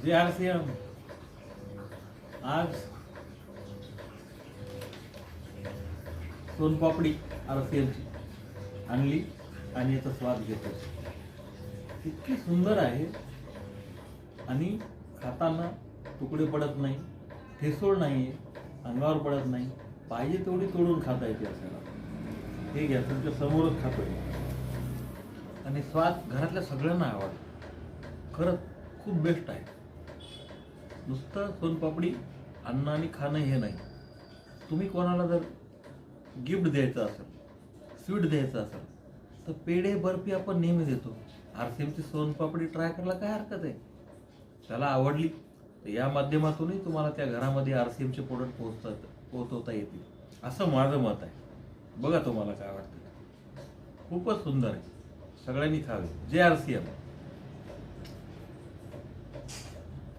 जे RCM आज सोनपापडी RCMची आणली आणि याचा स्वाद घेतो. इतकी सुंदर आहे आणि खाताना तुकडे पडत नाही, ठेसूळ नाही, अंगावर पडत नाही, पाहिजे तेवढी तोडून खाता येते आपल्याला. हे घ्या, तुमच्या समोरच खातोय आणि स्वाद घरातल्या सगळ्यांना आवडतो. खरंच खूप बेस्ट आहे. नुसतं सोनपापडी आणणं आणि खाणं हे नाही, तुम्ही कोणाला जर गिफ्ट द्यायचं असेल, स्वीट द्यायचं असेल तर पेढे बर्फी आपण नेहमी देतो. RCMची सोनपापडी ट्राय करायला काय हरकत आहे? त्याला आवडली तर या माध्यमातूनही तुम्हाला त्या घरामध्ये RCMचे प्रोडक्ट पोहोचवता येतील, असं माझं मत आहे. बघा तुम्हाला काय वाटतं. खूपच सुंदर आहे, सगळ्यांनी खावे. जे RCM.